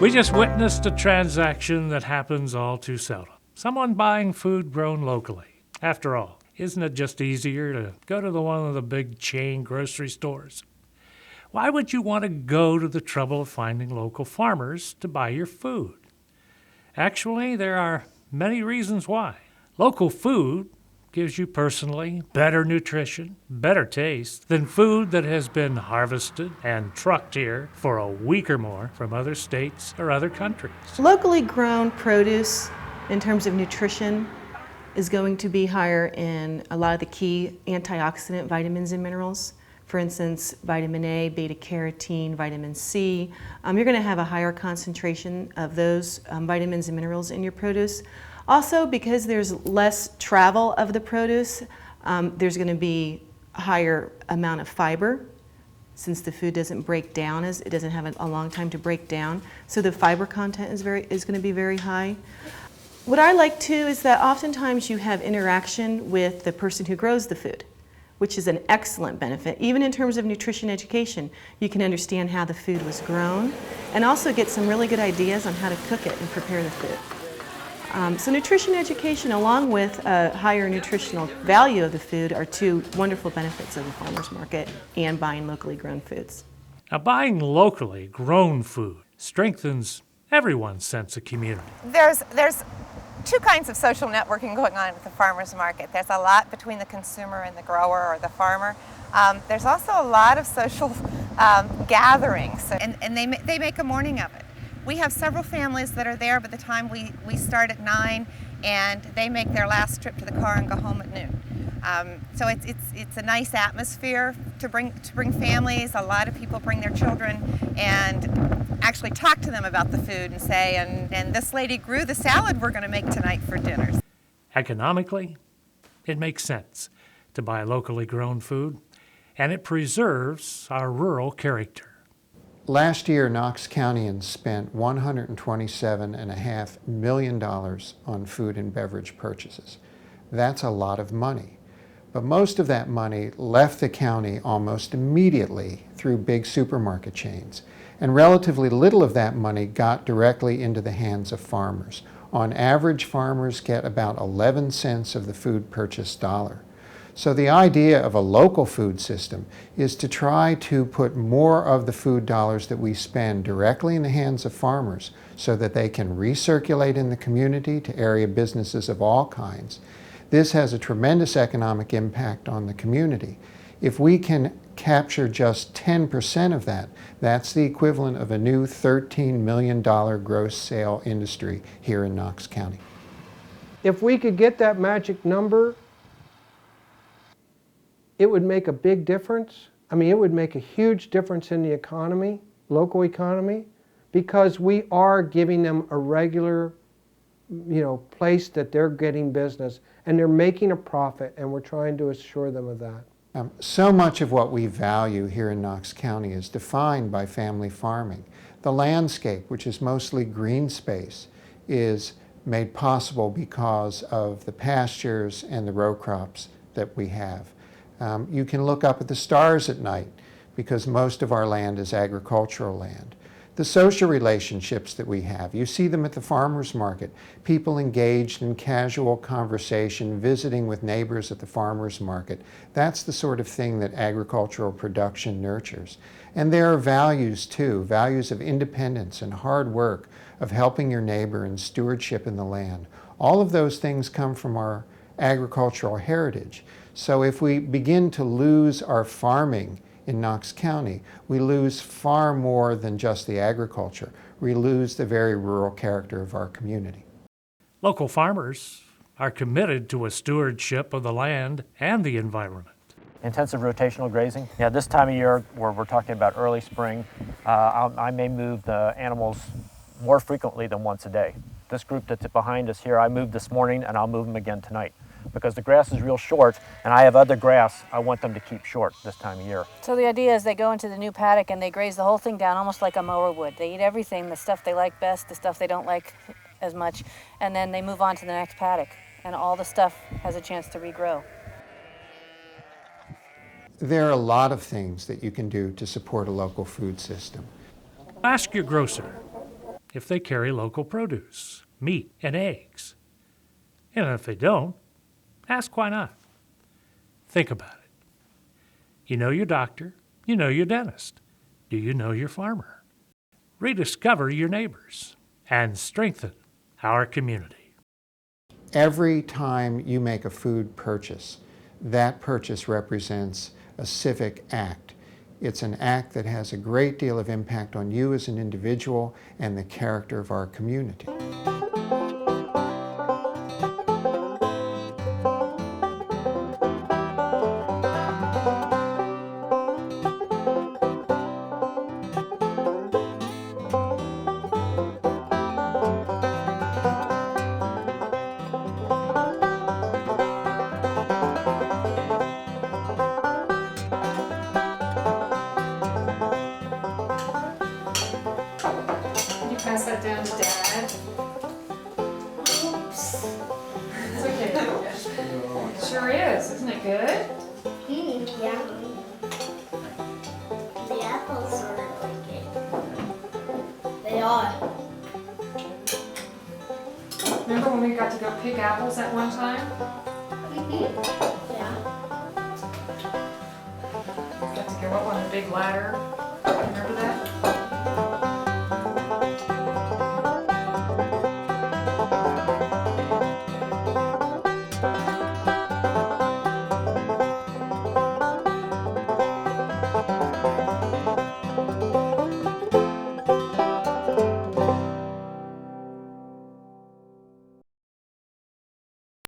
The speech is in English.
We just witnessed a transaction that happens all too seldom. Someone buying food grown locally. After all, isn't it just easier to go to one of the big chain grocery stores? Why would you want to go to the trouble of finding local farmers to buy your food? Actually, there are many reasons why. Local food gives you personally better nutrition, better taste than food that has been harvested and trucked here for a week or more from other states or other countries. Locally grown produce in terms of nutrition is going to be higher in a lot of the key antioxidant vitamins and minerals. For instance, vitamin A, beta carotene, vitamin C. You're going to have a higher concentration of those vitamins and minerals in your produce. Also, because there's less travel of the produce, there's going to be a higher amount of fiber, since the food doesn't break down, it doesn't have a long time to break down. So the fiber content is going to be very high. What I like too is that oftentimes you have interaction with the person who grows the food, which is an excellent benefit. Even in terms of nutrition education, you can understand how the food was grown and also get some really good ideas on how to cook it and prepare the food. So nutrition education along with a higher nutritional value of the food are two wonderful benefits of the farmer's market and buying locally grown foods. Now, buying locally grown food strengthens everyone's sense of community. There's two kinds of social networking going on at the farmer's market. There's a lot between the consumer and the grower or the farmer. There's also a lot of social gatherings, and they make a morning of it. We have several families that are there by the time we start at 9, and they make their last trip to the car and go home at noon. So it's a nice atmosphere to bring families. A lot of people bring their children and actually talk to them about the food and say, and this lady grew the salad we're going to make tonight for dinner. Economically, it makes sense to buy locally grown food, and it preserves our rural character. Last year, Knox Countyans spent $127.5 million on food and beverage purchases. That's a lot of money. But most of that money left the county almost immediately through big supermarket chains. And relatively little of that money got directly into the hands of farmers. On average, farmers get about 11 cents of the food purchase dollar. So the idea of a local food system is to try to put more of the food dollars that we spend directly in the hands of farmers so that they can recirculate in the community to area businesses of all kinds. This has a tremendous economic impact on the community. If we can capture just 10% of that, that's the equivalent of a new $13 million gross sale industry here in Knox County. If we could get that magic number, it would make a big difference. I mean, it would make a huge difference in the economy, local economy, because we are giving them a regular, place that they're getting business and they're making a profit, and we're trying to assure them of that. So much of what we value here in Knox County is defined by family farming. The landscape, which is mostly green space, is made possible because of the pastures and the row crops that we have. You can look up at the stars at night because most of our land is agricultural land. The social relationships that we have, you see them at the farmers market. People engaged in casual conversation, visiting with neighbors at the farmers market. That's the sort of thing that agricultural production nurtures. And there are values too, values of independence and hard work, of helping your neighbor and stewardship in the land. All of those things come from our agricultural heritage. So if we begin to lose our farming in Knox County, we lose far more than just the agriculture. We lose the very rural character of our community. Local farmers are committed to a stewardship of the land and the environment. Intensive rotational grazing. Yeah, this time of year, where we're talking about early spring, I may move the animals more frequently than once a day. This group that's behind us here, I moved this morning and I'll move them again tonight. Because the grass is real short and I have other grass I want them to keep short this time of year. So the idea is they go into the new paddock and they graze the whole thing down almost like a mower would. They eat everything, the stuff they like best, the stuff they don't like as much, and then they move on to the next paddock. And all the stuff has a chance to regrow. There are a lot of things that you can do to support a local food system. Ask your grocer if they carry local produce, meat, and eggs. And if they don't, ask why not. Think about it. You know your doctor, you know your dentist. Do you know your farmer? Rediscover your neighbors and strengthen our community. Every time you make a food purchase, that purchase represents a civic act. It's an act that has a great deal of impact on you as an individual and the character of our community. Pass that down to Dad. Oops. It's okay. It sure is. Isn't it good? Yeah. The apples are really good. They are. Remember when we got to go pick apples at one time? Yeah. Got to go up on a big ladder. Remember that?